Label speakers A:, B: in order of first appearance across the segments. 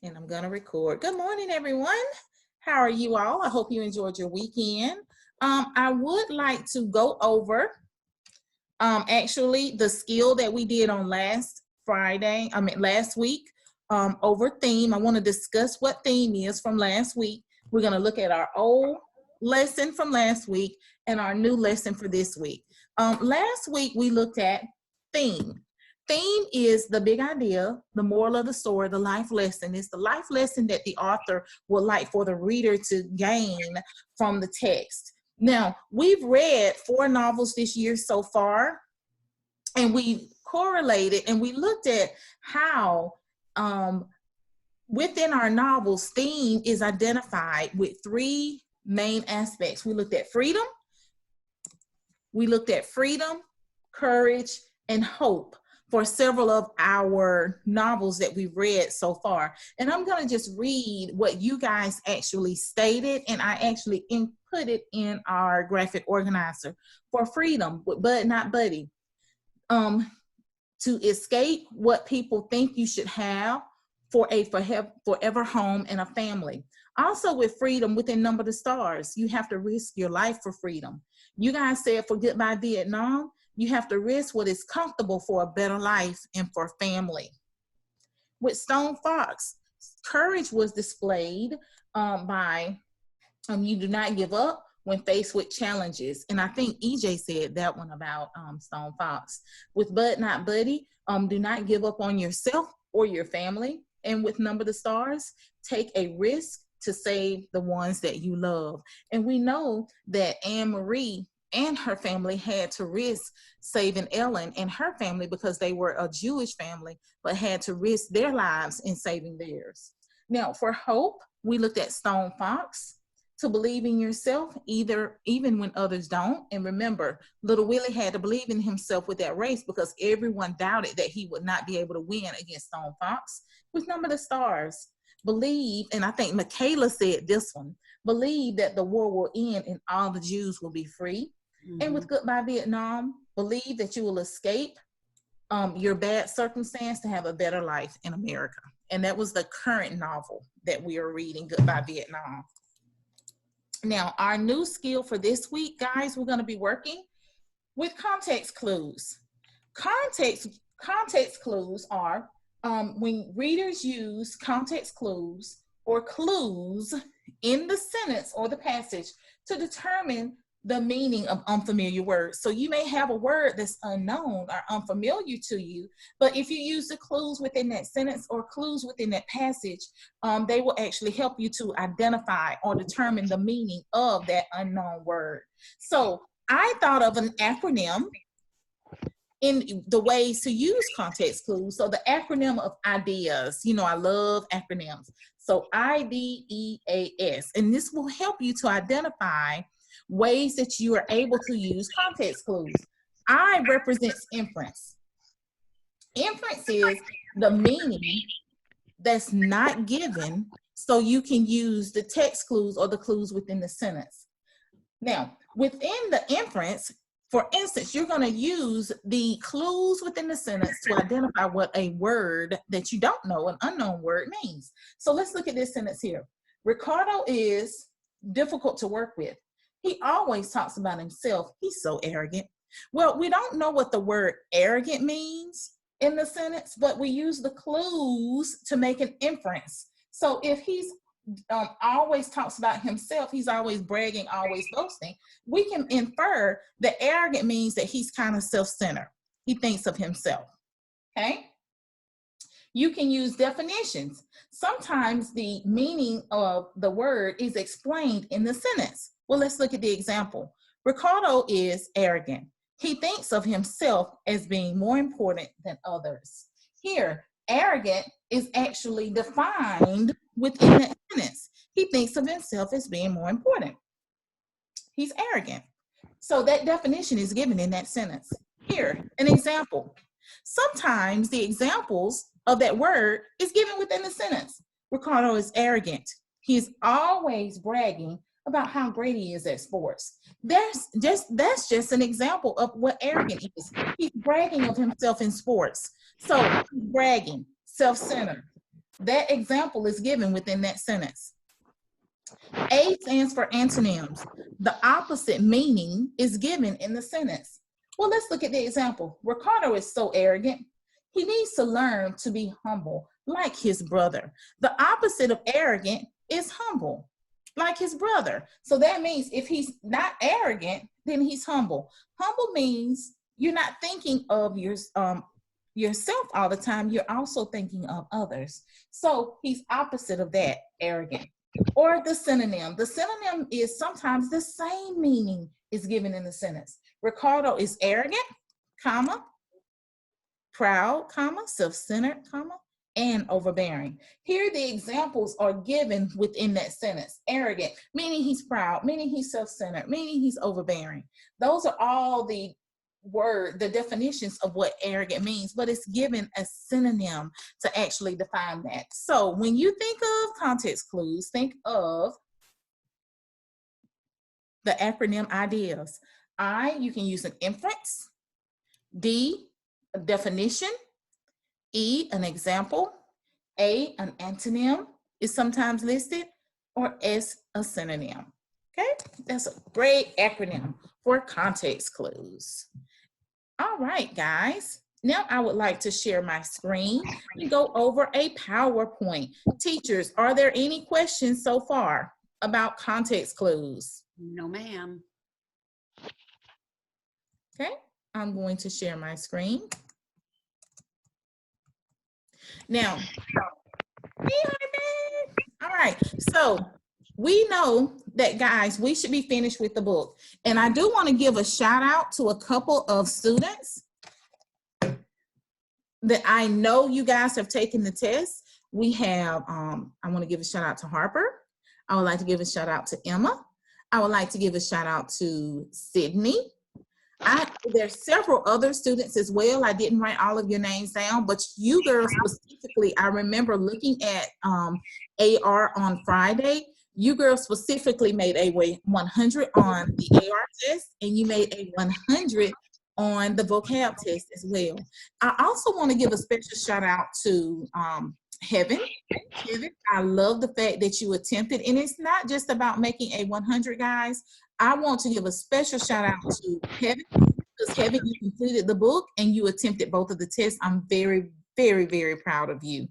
A: And I'm going to record. Good morning, everyone. How are you all? I hope you enjoyed your weekend. I would like to go over actually the skill that we did on last week over theme. I want to discuss what theme is from last week. We're going to look at our old lesson from last week and our new lesson for this week. Last week we looked at theme. Theme is the big idea, the moral of the story, the life lesson. It's the life lesson that the author would like for the reader to gain from the text. Now, we've read 4 novels this year so far, and we correlated and we looked at how within our novels, theme is identified with 3 main aspects. We looked at freedom, courage, and hope for several of our novels that we've read so far. And I'm going to just read what you guys actually stated, and I actually input it in our graphic organizer. For freedom, but not buddy. To escape what people think you should have for a forever home and a family. Also with freedom, within Number the Stars, you have to risk your life for freedom. You guys said for Goodbye Vietnam, you have to risk what is comfortable for a better life and for family. With Stone Fox, courage was displayed by you do not give up when faced with challenges. And I think EJ said that one about Stone Fox. With Bud Not Buddy, do not give up on yourself or your family. And with Number the Stars, take a risk to save the ones that you love. And we know that Anne Marie and her family had to risk saving Ellen and her family because they were a Jewish family, but had to risk their lives in saving theirs. Now, for hope, we looked at Stone Fox. To believe in yourself, even when others don't. And remember, Little Willie had to believe in himself with that race because everyone doubted that he would not be able to win against Stone Fox. With Number the Stars, believe, and I think Michaela said this one, believe that the war will end and all the Jews will be free. Mm-hmm. And with Goodbye Vietnam, believe that you will escape your bad circumstance to have a better life in America. And that was the current novel that we are reading, Goodbye Vietnam. Now, our new skill for this week, guys, we're going to be working with context clues. Context clues are when readers use context clues or clues in the sentence or the passage to determine the meaning of unfamiliar words. So you may have a word that's unknown or unfamiliar to you, but if you use the clues within that sentence or clues within that passage, they will actually help you to identify or determine the meaning of that unknown word. So I thought of an acronym in the ways to use context clues. So the acronym of ideas, you know, I love acronyms. So IDEAS, and this will help you to identify ways that you are able to use context clues. I represents inference. Inference is the meaning that's not given, so you can use the text clues or the clues within the sentence. Now, within the inference, for instance, you're going to use the clues within the sentence to identify what a word that you don't know, an unknown word, means. So let's look at this sentence here. Ricardo is difficult to work with. He always talks about himself. He's so arrogant. Well, we don't know what the word arrogant means in the sentence, but we use the clues to make an inference. So if he's always talks about himself, he's always bragging, always boasting, we can infer that arrogant means that he's kind of self-centered. He thinks of himself, okay? You can use definitions. Sometimes the meaning of the word is explained in the sentence. Well, let's look at the example. Ricardo is arrogant. He thinks of himself as being more important than others. Here, arrogant is actually defined within that sentence. He thinks of himself as being more important. He's arrogant. So that definition is given in that sentence. Here, an example. Sometimes the examples of that word is given within the sentence. Ricardo is arrogant. He is always bragging about how great he is at sports. That's just an example of what arrogant is. He's bragging of himself in sports. So bragging, self-centered. That example is given within that sentence. A stands for antonyms. The opposite meaning is given in the sentence. Well, let's look at the example. Ricardo is so arrogant. He needs to learn to be humble, like his brother. The opposite of arrogant is humble, like his brother. So that means if he's not arrogant, then he's humble. Humble means you're not thinking of yourself all the time. You're also thinking of others. So he's opposite of that, arrogant. Or the synonym. The synonym is sometimes the same meaning is given in the sentence. Ricardo is arrogant, comma, proud, comma, self-centered, comma, and overbearing. Here the examples are given within that sentence. Arrogant, meaning he's proud, meaning he's self-centered, meaning he's overbearing. Those are all the definitions of what arrogant means, but it's given a synonym to actually define that. So when you think of context clues, think of the acronym ideas. I, you can use an inference. D, a definition. E, an example. A, an antonym is sometimes listed, or S, a synonym. Okay, that's a great acronym for context clues. All right, guys. Now I would like to share my screen and go over a PowerPoint. Teachers, are there any questions so far about context clues?
B: No, ma'am.
A: Okay, I'm going to share my screen. Now, all right, so we know that, guys, we should be finished with the book. And I do want to give a shout out to a couple of students that I know you guys have taken the test. We have, I want to give a shout out to Harper. I would like to give a shout out to Emma. I would like to give a shout out to Sydney. There's several other students as well. I didn't write all of your names down, but you girls specifically, I remember looking at AR on Friday. You girls specifically made a 100 on the AR test, and you made a 100 on the vocab test as well. I also want to give a special shout out to Heaven. Heaven, I love the fact that you attempted, and it's not just about making a 100, guys. I want to give a special shout out to Heaven, because Heaven, you completed the book and you attempted both of the tests. I'm very, very, very proud of you.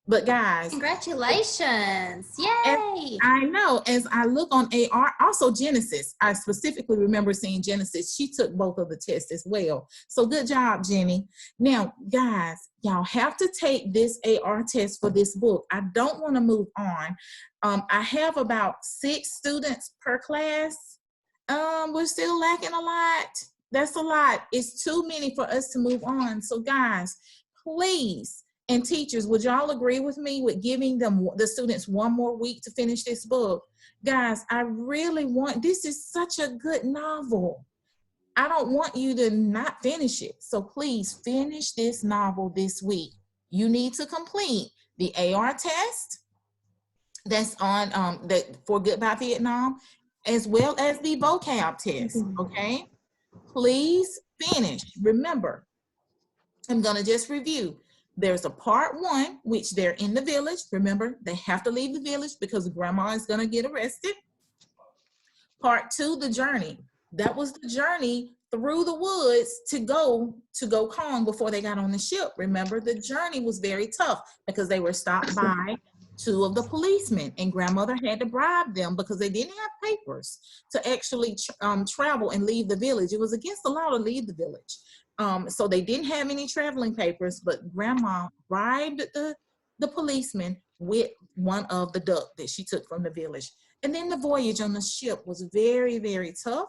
A: But guys,
C: congratulations. Yay.
A: I know, as I look on AR, also Genesis, I specifically remember seeing Genesis. She took both of the tests as well. So good job, Jenny. Now, guys, y'all have to take this AR test for this book. I don't want to move on. I have about 6 students per class. We're still lacking a lot. That's a lot. It's too many for us to move on. So guys, please, and teachers, would y'all agree with me with giving them, the students, 1 more week to finish this book? Guys, I really want, this is such a good novel. I don't want you to not finish it. So please finish this novel this week. You need to complete the AR test that's on for Goodbye Vietnam, as well as the vocab test, okay? Please finish. Remember, I'm gonna just review. There's a part 1, which they're in the village. Remember, they have to leave the village because grandma is gonna get arrested. Part 2, the journey. That was the journey through the woods to go Kong before they got on the ship. Remember, the journey was very tough because they were stopped by 2 of the policemen, and grandmother had to bribe them because they didn't have papers to actually travel and leave the village. It was against the law to leave the village. So they didn't have any traveling papers, but grandma bribed the policeman with one of the duck that she took from the village. And then the voyage on the ship was very, very tough.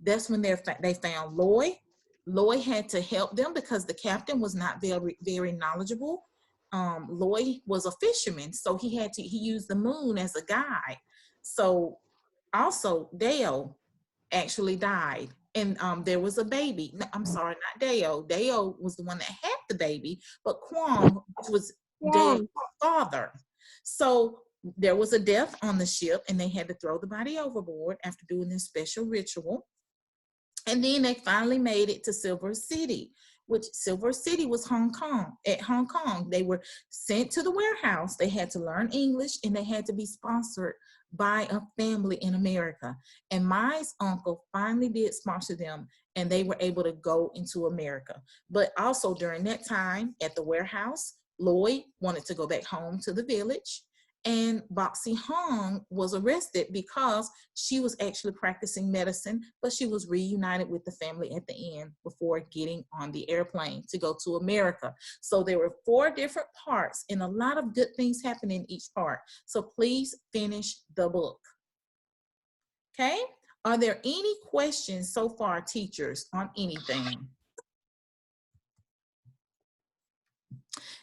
A: That's when they found Loy. Loy had to help them because the captain was not very, very knowledgeable. Loy was a fisherman, so he used the moon as a guide. So also Deo actually died, and there was a baby. No, I'm sorry, not Deo. Deo was the one that had the baby, but Kwong, which was Deo's father. So there was a death on the ship, and they had to throw the body overboard after doing this special ritual. And then they finally made it to Silver City. which Silver City was Hong Kong. At Hong Kong, they were sent to the warehouse. They had to learn English and they had to be sponsored by a family in America. And my uncle finally did sponsor them and they were able to go into America. But also during that time at the warehouse, Lloyd wanted to go back home to the village. And Boxy Hong was arrested because she was actually practicing medicine, but she was reunited with the family at the end before getting on the airplane to go to America. So there were 4 different parts and a lot of good things happen in each part. So please finish the book. Okay? Are there any questions so far, teachers, on anything?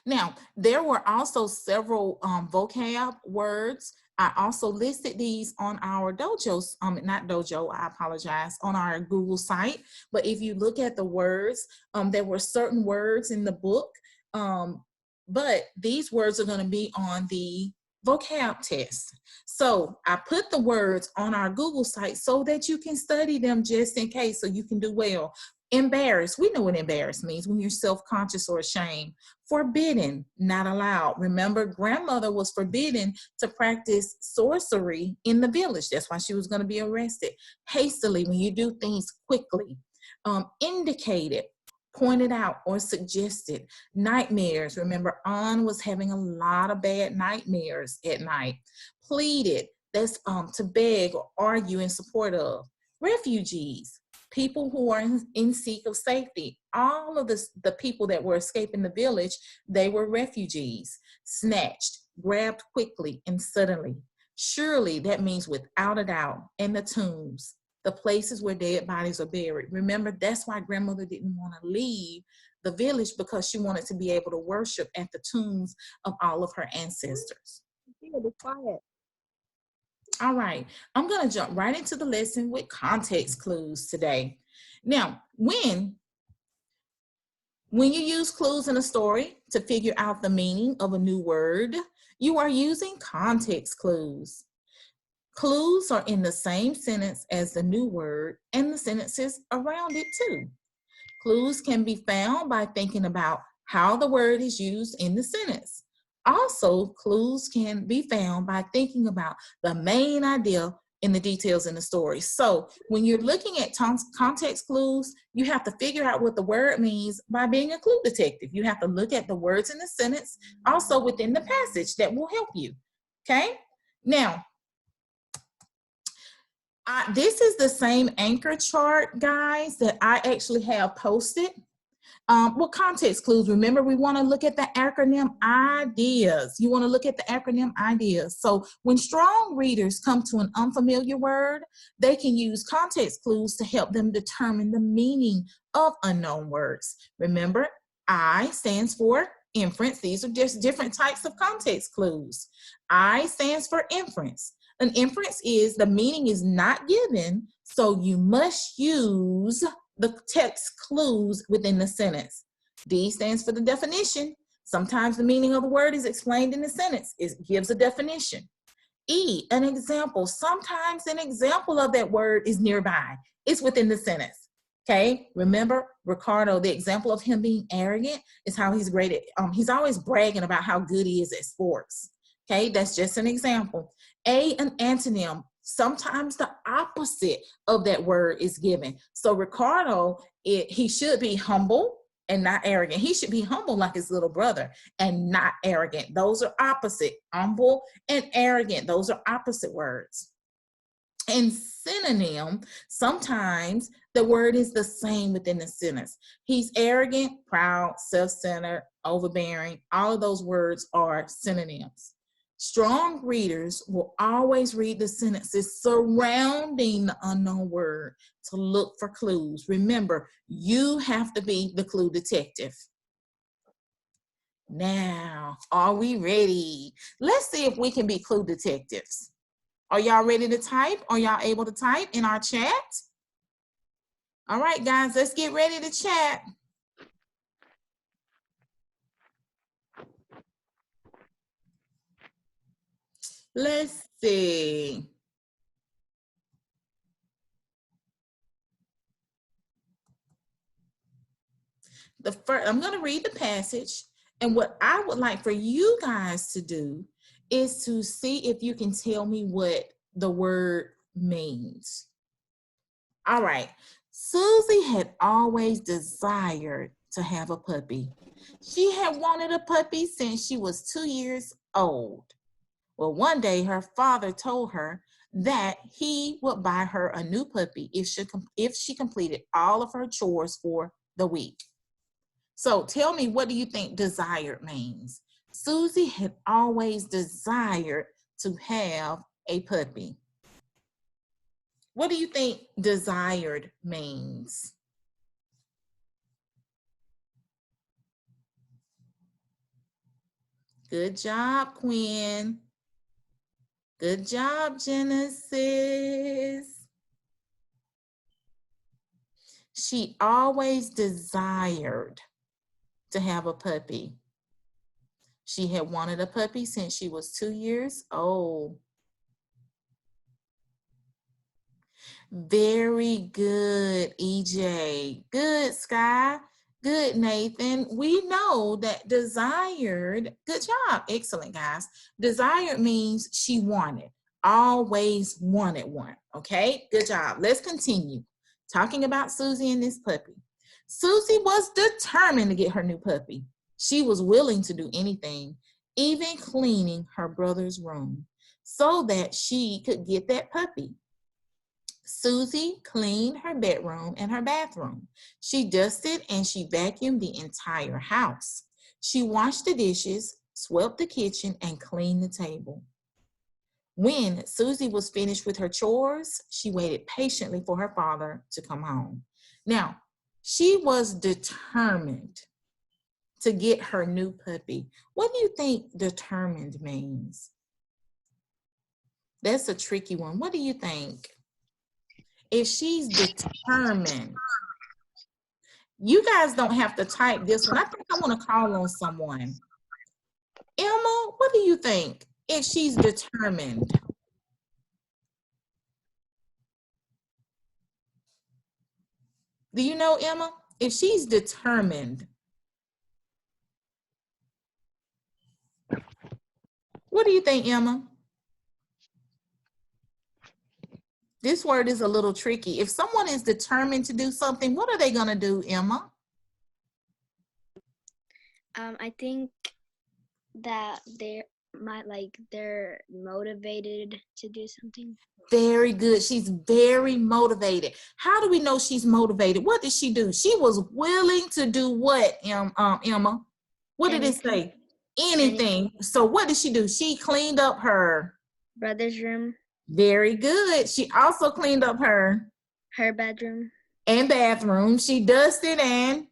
A: Now, there were also several vocab words. I also listed these on our dojos, not dojo, I apologize, on our Google site. But if you look at the words, there were certain words in the book, but these words are going to be on the vocab test. So I put the words on our Google site so that you can study them just in case, so you can do well. Embarrassed, we know what embarrassed means, when you're self-conscious or ashamed. Forbidden, not allowed. Remember, grandmother was forbidden to practice sorcery in the village. That's why she was going to be arrested. Hastily, when you do things quickly. Indicated, pointed out or suggested. Nightmares, remember Ann was having a lot of bad nightmares at night. Pleaded, that's to beg or argue in support of. Refugees, people who are in seek of safety. All of the people that were escaping the village, they were refugees. Snatched, grabbed quickly and suddenly. Surely, that means without a doubt. And the tombs, the places where dead bodies are buried. Remember, that's why grandmother didn't want to leave the village, because she wanted to be able to worship at the tombs of all of her ancestors.
B: Be quiet.
A: All right, I'm going to jump right into the lesson with context clues today. Now, when you use clues in a story to figure out the meaning of a new word, you are using context clues. Clues are in the same sentence as the new word and the sentences around it too. Clues can be found by thinking about how the word is used in the sentence. Also, clues can be found by thinking about the main idea in the details in the story. So when you're looking at context clues, you have to figure out what the word means by being a clue detective. You have to look at the words in the sentence, also within the passage, that will help you. Okay? Now, this is the same anchor chart, guys, that I actually have posted. Well, context clues, remember, we want to look at the acronym ideas. You want to look at the acronym ideas. So when strong readers come to an unfamiliar word, they can use context clues to help them determine the meaning of unknown words. Remember, I stands for inference. These are just different types of context clues. I stands for inference. An inference is the meaning is not given, so you must use the text clues within the sentence. D stands for the definition. Sometimes the meaning of the word is explained in the sentence. It gives a definition. E, an example. Sometimes an example of that word is nearby. It's within the sentence. Okay, remember Ricardo, the example of him being arrogant is how he's great at, he's always bragging about how good he is at sports. Okay, that's just an example. A, an antonym. Sometimes the opposite of that word is given. So Ricardo, he should be humble and not arrogant. He should be humble like his little brother and not arrogant. Those are opposite. Humble and arrogant, those are opposite words. And synonym, sometimes the word is the same within the sentence. He's arrogant, proud, self-centered, overbearing. All of those words are synonyms. Strong readers will always read the sentences surrounding the unknown word to look for clues. Remember, you have to be the clue detective. Now, are we ready? Let's see if we can be clue detectives. Are y'all ready to type? Are y'all able to type in our chat? All right, guys, let's get ready to chat. Let's see. The first, I'm going to read the passage. And what I would like for you guys to do is to see if you can tell me what the word means. All right. Susie had always desired to have a puppy. She had wanted a puppy since she was 2 years old. Well, one day her father told her that he would buy her a new puppy if she completed all of her chores for the week. So tell me, what do you think desired means? Susie had always desired to have a puppy. What do you think desired means? Good job, Quinn. Good job, Genesis. She always desired to have a puppy. She had wanted a puppy since she was 2 years old. Very good, EJ. Good, Sky. Good, Nathan. We know that desired, good job. Excellent, guys. Desired means she wanted, always wanted one. Okay, good job. Let's continue talking about Susie and this puppy. Susie was determined to get her new puppy. She was willing to do anything, even cleaning her brother's room, so that she could get that puppy. Susie cleaned her bedroom and her bathroom. She dusted and she vacuumed the entire house. She washed the dishes, swept the kitchen, and cleaned the table. When Susie was finished with her chores, she waited patiently for her father to come home. Now, she was determined to get her new puppy. What do you think determined means? That's a tricky one. What do you think? If she's determined, you guys don't have to type this one. I think I want to call on someone. Emma, what do you think? If she's determined. Do you know, Emma? If she's determined. What do you think, Emma? This word is a little tricky. If someone is determined to do something, what are they going to do, Emma?
B: I think that they're motivated to do something.
A: Very good. She's very motivated. How do we know she's motivated? What did she do? She was willing to do what, Emma? What did it say? Anything. So what did she do? She cleaned up her
B: brother's room.
A: Very good. She also cleaned up her
B: bedroom
A: and bathroom. She dusted and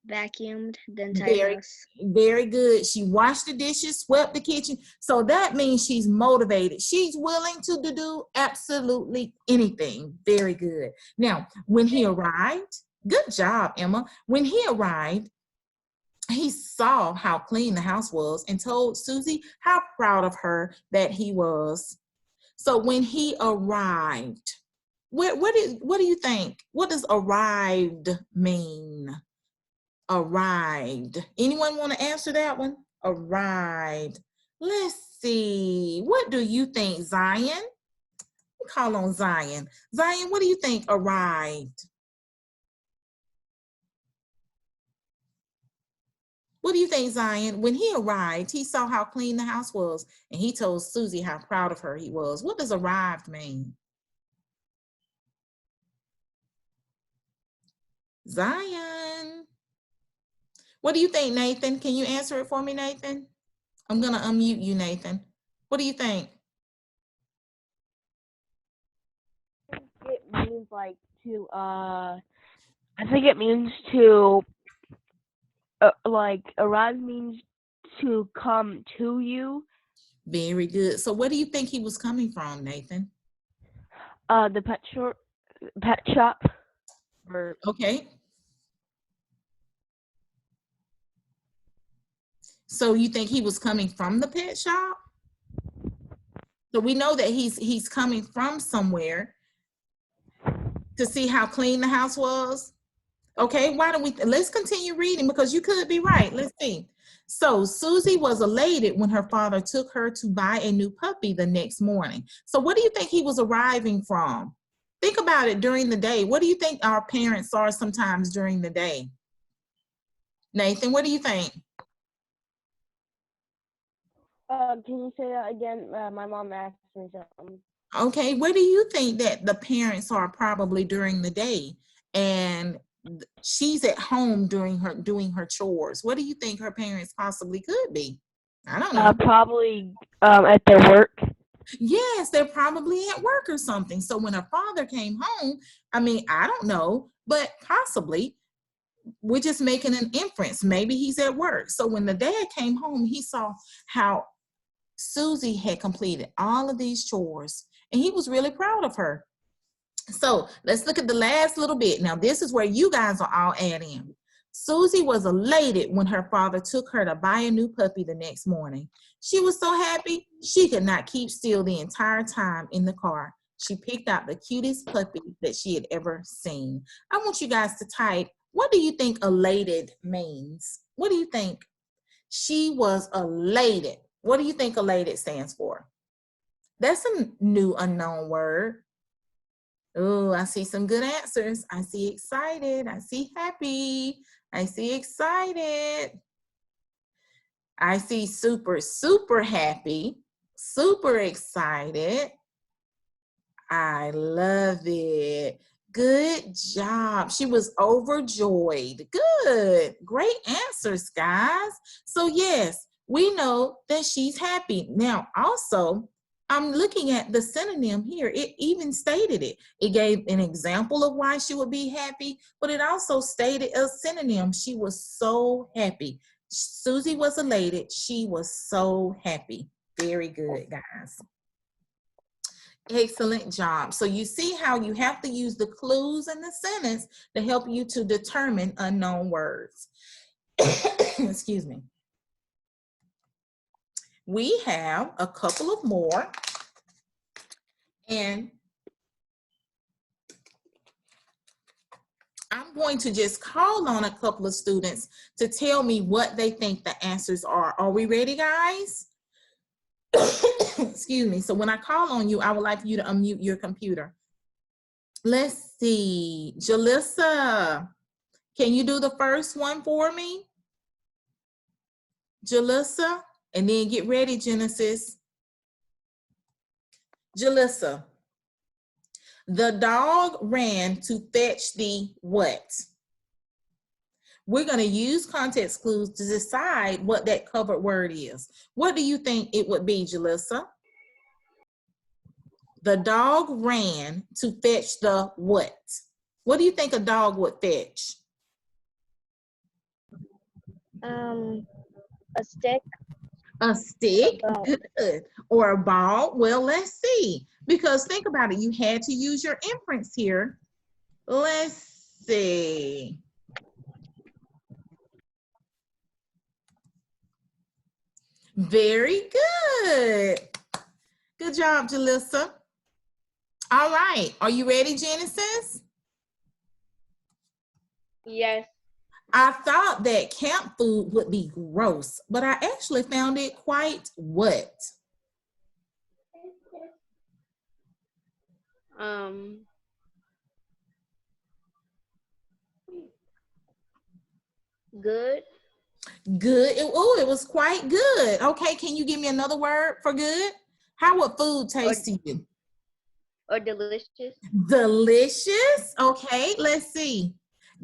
B: vacuumed the entire house.
A: Very good. She washed the dishes, swept the kitchen. So that means she's motivated. She's willing to do absolutely anything. Very good. Now, when he arrived, good job, Emma. When he arrived, he saw how clean the house was and told Susie how proud of her that he was. So when he arrived, what do you think? What does arrived mean? Arrived. Anyone want to answer that one? Arrived. Let's see. What do you think, Zion? We call on Zion. Zion, what do you think arrived? What do you think, Zion? When he arrived, he saw how clean the house was, and he told Susie how proud of her he was. What does arrived mean? Zion. What do you think, Nathan? Can you answer it for me, Nathan? I'm going to unmute you, Nathan. What do you think?
D: It means like to, I think it means to, like, arrive means to come to you.
A: Very good. So where do you think he was coming from, Nathan?
D: The pet shop.
A: Okay. So you think he was coming from the pet shop? So we know that he's coming from somewhere to see how clean the house was. Okay, why don't we, let's continue reading because you could be right. Let's see. So Susie was elated when her father took her to buy a new puppy the next morning. So what do you think he was arriving from? Think about it during the day. What do you think our parents are sometimes during the day? Nathan, what do you think?
D: Can you say that again? My mom asked me something.
A: Okay, where do you think that the parents are probably during the day? And she's at home doing her chores. What do you think her parents possibly could be? I don't know.
D: Probably at their work.
A: Yes, they're probably at work or something. So when her father came home, I mean, I don't know, but possibly we're just making an inference. Maybe he's at work. So when the dad came home, he saw how Susie had completed all of these chores and he was really proud of her. So let's look at the last little bit. Now, this is where you guys are all add in. Susie was elated when her father took her to buy a new puppy the next morning. She was so happy, she could not keep still the entire time in the car. She picked out the cutest puppy that she had ever seen. I want you guys to type, what do you think elated means? What do you think? She was elated. What do you think elated stands for? That's a new unknown word. Oh, I see some good answers. I see excited. I see happy. I see excited. I see super, super happy, super excited. I love it. Good job. She was overjoyed. Good. Great answers, guys. So yes, we know that she's happy. Now, also, I'm looking at the synonym here. It even stated it. It gave an example of why she would be happy, but it also stated a synonym. She was so happy. Susie was elated. She was so happy. Very good, guys. Excellent job. So you see how you have to use the clues in the sentence to help you to determine unknown words. Excuse me. We have a couple of more, and I'm going to just call on a couple of students to tell me what they think the answers are. Are we ready, guys? Excuse me. So when I call on you, I would like you to unmute your computer. Let's see. Jalissa, can you do the first one for me? Jalissa, and then get ready, Genesis. Jalissa, the dog ran to fetch the what? We're going to use context clues to decide what that covered word is. What do you think it would be, Jalissa? The dog ran to fetch the what? What do you think a dog would fetch?
B: A stick.
A: A stick?
B: A ball.
A: Good. Or a ball? Well, let's see. Because think about it. You had to use your inference here. Let's see. Very good. Good job, Jalissa. All right. Are you ready, Genesis?
B: Yes.
A: I thought that camp food would be gross, but I actually found it quite what?
B: Good.
A: Good. It was quite good. Okay, can you give me another word for good? How would food taste to you?
B: Or delicious.
A: Delicious. Okay, let's see.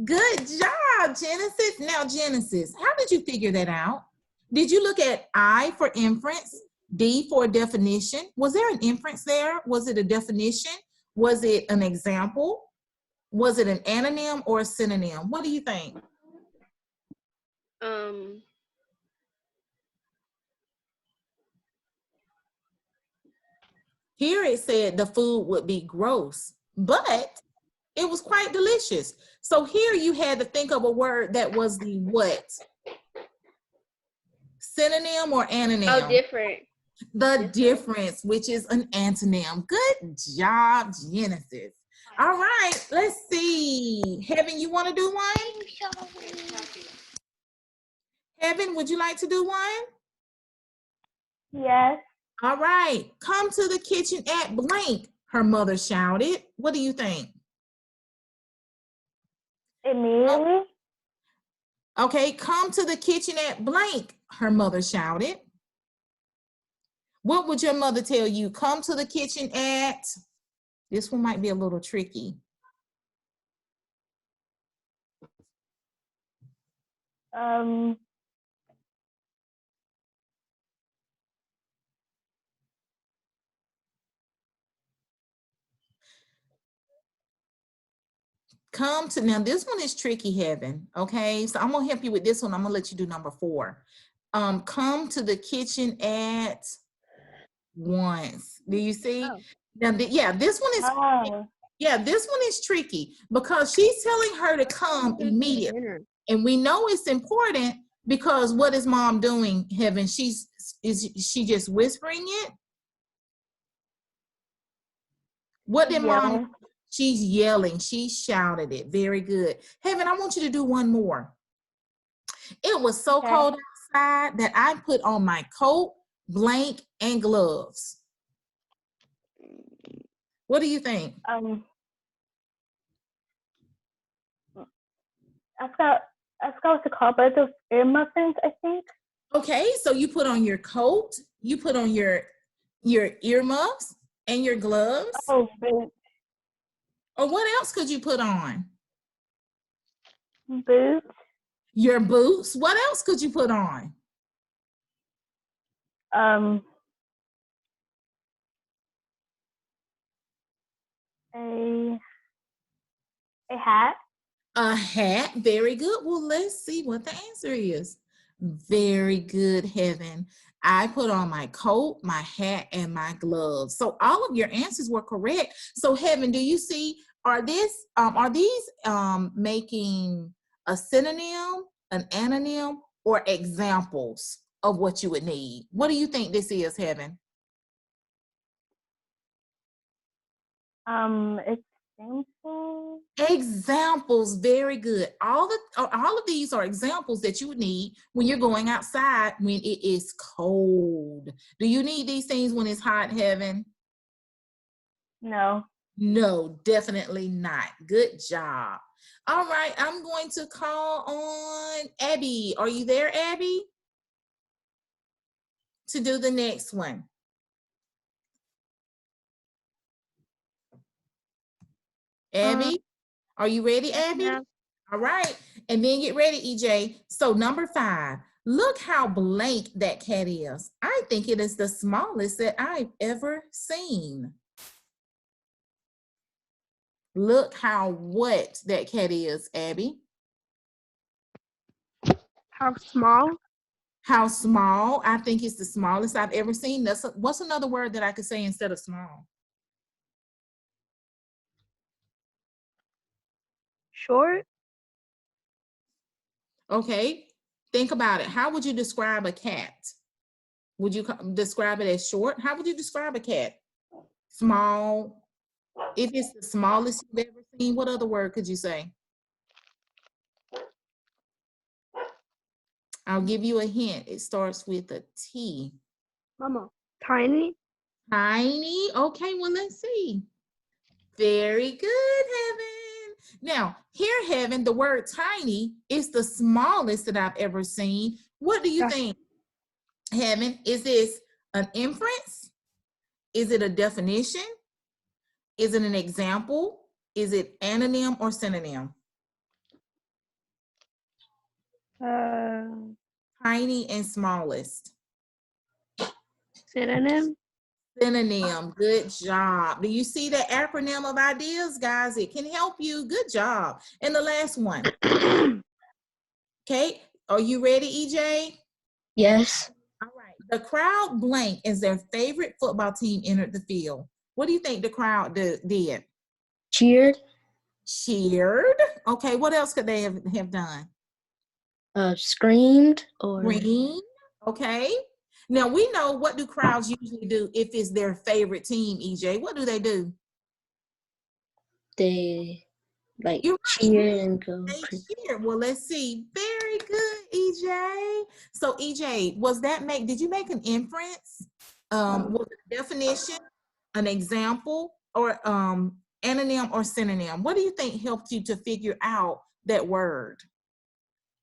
A: Good job, Genesis. Now, Genesis, how did you figure that out? Did you look at I for inference, D for definition? Was there an inference there? Was it a definition? Was it an example? Was it an antonym or a synonym? What do you think? Here it said the food would be gross, but it was quite delicious. So here you had to think of a word that was the what? Synonym or antonym?
B: Oh, different.
A: The difference, which is an antonym. Good job, Genesis. All right, let's see. Heaven, you want to do one? Heaven, would you like to do one?
D: Yes.
A: All right. Come to the kitchen at blank, her mother shouted. What do you think?
D: Immediately.
A: Okay, come to the kitchen at blank, her mother shouted. What would your mother tell you? Come to the kitchen at, this one might be a little tricky. Come to, now this one is tricky, Heaven. Okay, so I'm gonna help you with this one. I'm gonna let you do number 4. Come to the kitchen at once. Do you see?
B: Oh.
A: Now, yeah, this one is, yeah, this one is tricky because she's telling her to come immediately. And we know it's important because what is mom doing, Heaven? Is she just whispering it? What did mom? She's yelling. She shouted it. Very good. Heaven, I want you to do one more. It was so cold outside that I put on my coat, blanket, and gloves. What do you think?
D: I forgot what to call, but those earmuffins, I think.
A: Okay, so you put on your coat, you put on your earmuffs and your gloves.
D: Oh, boots.
A: Or what else could you put on?
D: Boots.
A: Your boots. What else could you put on?
D: A hat.
A: A hat. Very good. Well, let's see what the answer is. Very good, Heaven. I put on my coat, my hat, and my gloves. So all of your answers were correct. So Heaven, do you see, are these making a synonym, an anonym, or examples of what you would need? What do you think this is, Heaven?
D: It's simple.
A: Examples, very good. All of these are examples that you would need when you're going outside when it is cold. Do you need these things when it's hot, Heaven?
D: No.
A: No, definitely not. Good job. All right, I'm going to call on Abby. Are you there, Abby? To do the next one. Abby, are you ready, Abby?
B: Yeah.
A: All right, and then get ready, EJ. So number 5, look how blank that cat is. I think it is the smallest that I've ever seen. Look how what that cat is, Abby.
B: How small?
A: How small? I think it's the smallest I've ever seen. What's another word that I could say instead of small?
B: Short?
A: Okay, think about it. How would you describe a cat? Would you describe it as short? How would you describe a cat? Small. If it's the smallest you've ever seen, what other word could you say? I'll give you a hint. It starts with a T.
B: Mama. Tiny?
A: Tiny. Okay, well, let's see. Very good, Heaven. Now, here, Heaven, the word tiny is the smallest that I've ever seen. What do you think, Heaven? Is this an inference? Is it a definition? Is it an example? Is it anonym or synonym? Tiny and smallest.
B: Synonym?
A: Synonym. Good job. Do you see the acronym of ideas, guys? It can help you. Good job. And the last one. Okay. Are you ready, EJ?
E: Yes.
A: All right. The crowd blank as their favorite football team entered the field. What do you think the crowd did?
E: Cheered.
A: Cheered. Okay. What else could they have done?
E: Screamed or
A: Screamed. Okay. Now we know, what do crowds usually do if it's their favorite team, EJ? What do?
E: they like
A: You're right.
E: cheer and go.
A: They cheer. Well, let's see. Very good, EJ. So, EJ, did you make an inference? Was it a definition, an example, or anonym or synonym? What do you think helped you to figure out that word?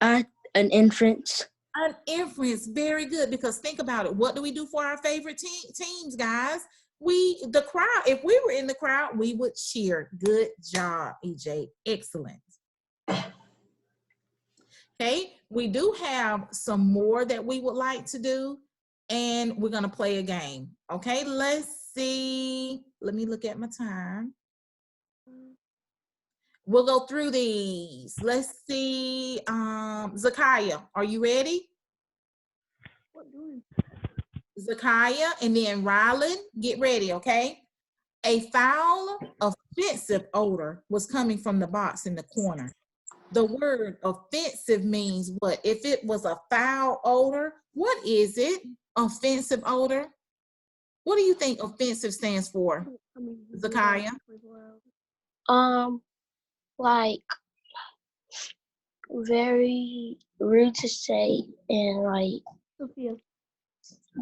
E: An inference.
A: An inference, very good, because think about it. What do we do for our favorite teams, guys? The crowd, if we were in the crowd, we would cheer. Good job, EJ. Excellent. Okay, we do have some more that we would like to do, and we're going to play a game. Okay, let's see. Let me look at my time. We'll go through these. Let's see. Zakiah, are you ready?
B: What doing?
A: Zakiah, and then Rylan, get ready, okay? A foul, offensive odor was coming from the box in the corner. The word offensive means what? If it was a foul odor, what is it? Offensive odor? What do you think offensive stands for, Zakiah?
E: Like very rude to say, and like
B: Sophia.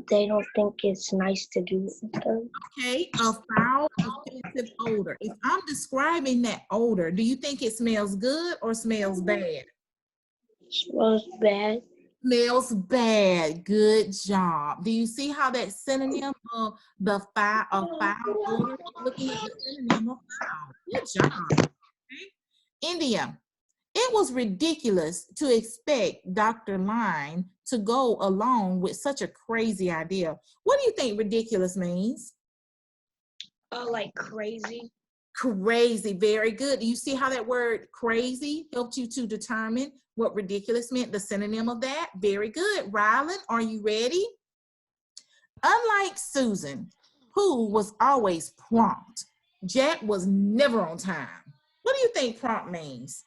E: they don't think it's nice to do with them.
A: Okay, a foul, offensive odor. If I'm describing that odor, do you think it smells good or smells bad?
E: Smells bad.
A: Smells bad. Good job. Do you see how that synonym of the foul odor? Looking at the synonym of foul. Good job. Okay. India. It was ridiculous to expect Dr. Line to go along with such a crazy idea. What do you think ridiculous means?
E: Like crazy.
A: Crazy, very good. Do you see how that word crazy helped you to determine what ridiculous meant, the synonym of that? Very good. Rylan, are you ready? Unlike Susan, who was always prompt, Jack was never on time. What do you think prompt means?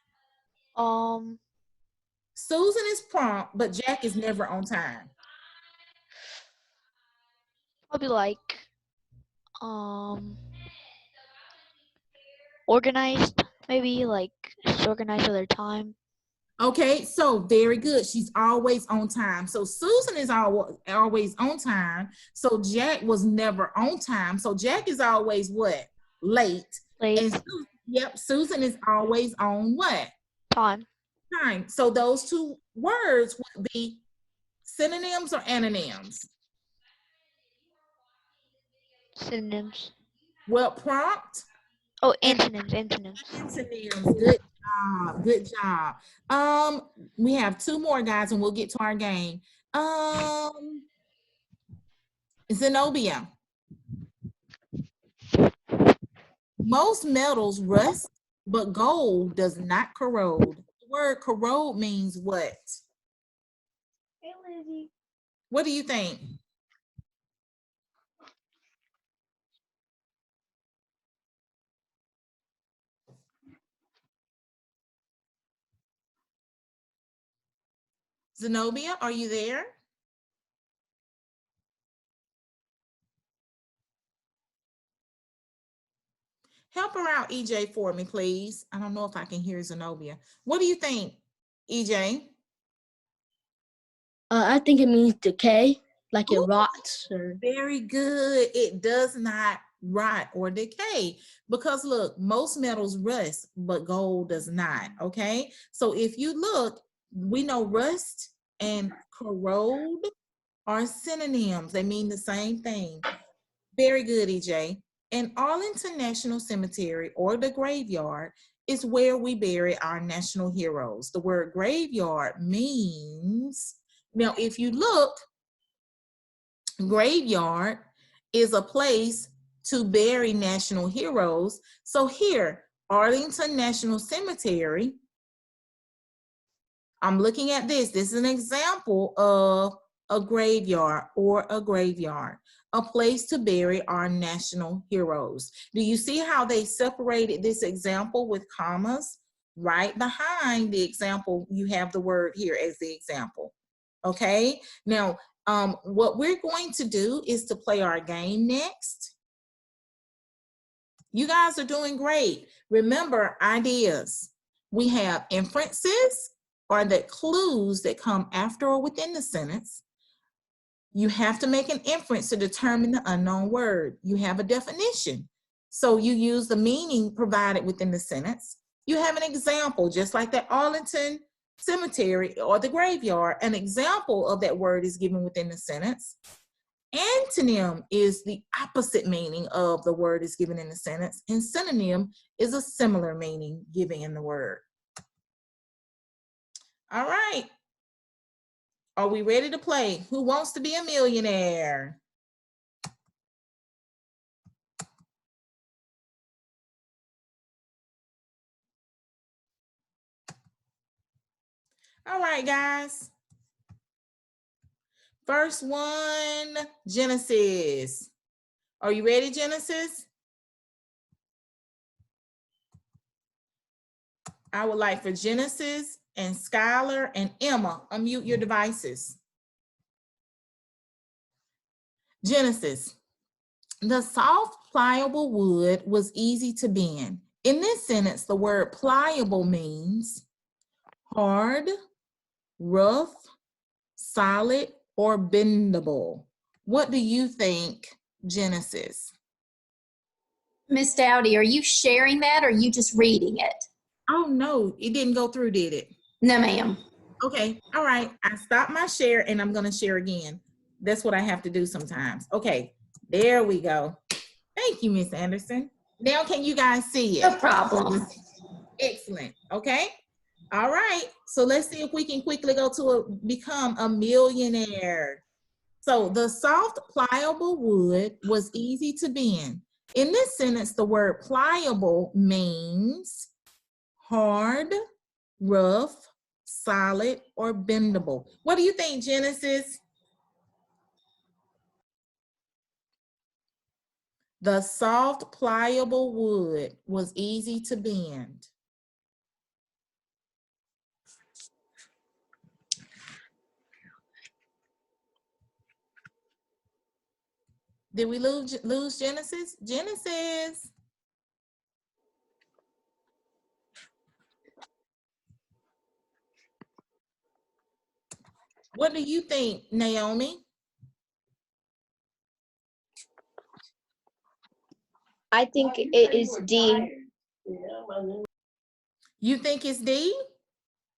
A: Susan is prompt, but Jack is never on time.
F: Probably like organized, maybe like she's organized with her time.
A: Okay, so very good. She's always on time. So Susan is always on time. So Jack was never on time. So Jack is always what? Late.
F: Late.
A: And Susan is always on what?
F: Time.
A: Time. So those two words would be synonyms or antonyms?
F: Synonyms.
A: Well, prompt.
F: Oh, antonyms.
A: Antonyms. Good job. Good job. We have two more, guys, and we'll get to our game. Zenobia. Most metals rust, but gold does not corrode. The word corrode means what?
B: Hey, Lizzie.
A: What do you think? Zenobia, are you there? Help her out, EJ, for me, please. I don't know if I can hear Zenobia. What do you think, EJ?
E: I think it means decay, like it
A: Ooh,
E: rots. Or
A: very good. It does not rot or decay because look, most metals rust, but gold does not. Okay, so if you look, we know rust and corrode are synonyms. They mean the same thing. Very good, EJ. An Arlington National Cemetery, or the graveyard, is where we bury our national heroes. The word graveyard means, now if you look, graveyard is a place to bury national heroes. So here, Arlington National Cemetery, I'm looking at this. This is an example of a graveyard or a graveyard, a place to bury our national heroes. Do you see how they separated this example with commas? Right behind the example, you have the word here as the example. Okay, now what we're going to do is to play our game next. You guys are doing great. Remember, ideas. We have inferences, or the clues that come after or within the sentence. You have to make an inference to determine the unknown word. You have a definition. So you use the meaning provided within the sentence. You have an example, just like the Arlington Cemetery or the graveyard. An example of that word is given within the sentence. Antonym is the opposite meaning of the word is given in the sentence, and synonym is a similar meaning given in the word. All right. Are we ready to play? Who wants to be a millionaire? All right, guys. First one, Genesis. Are you ready, Genesis? I would like for Genesis and Skylar and Emma, unmute your devices. Genesis, the soft, pliable wood was easy to bend. In this sentence, the word pliable means hard, rough, solid, or bendable. What do you think, Genesis?
C: Miss Dowdy, are you sharing that or are you just reading it?
A: Oh, no, it didn't go through, did it?
C: No, ma'am.
A: Okay, all right. I stopped my share and I'm gonna share again. That's what I have to do sometimes. Okay, there we go. Thank you, Miss Anderson. Now can you guys see
C: No
A: it?
C: problem.
A: Excellent, okay. All right, so let's see if we can quickly go to become a millionaire. So the soft, pliable wood was easy to bend. In this sentence, the word pliable means hard, rough, solid, or bendable. What do you think, Genesis? The soft, pliable wood was easy to bend. Did we lose Genesis? Genesis. What do you think, Naomi?
E: I think it is D.
A: You think it's D?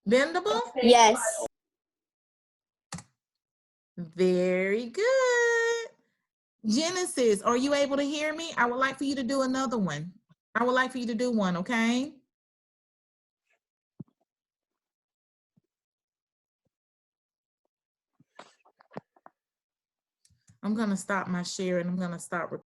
A: Bendable?
E: Yes.
A: Very good. Genesis, are you able to hear me? I would like for you to do another one. I would like for you to do one, okay? I'm gonna stop my share and I'm gonna stop recording.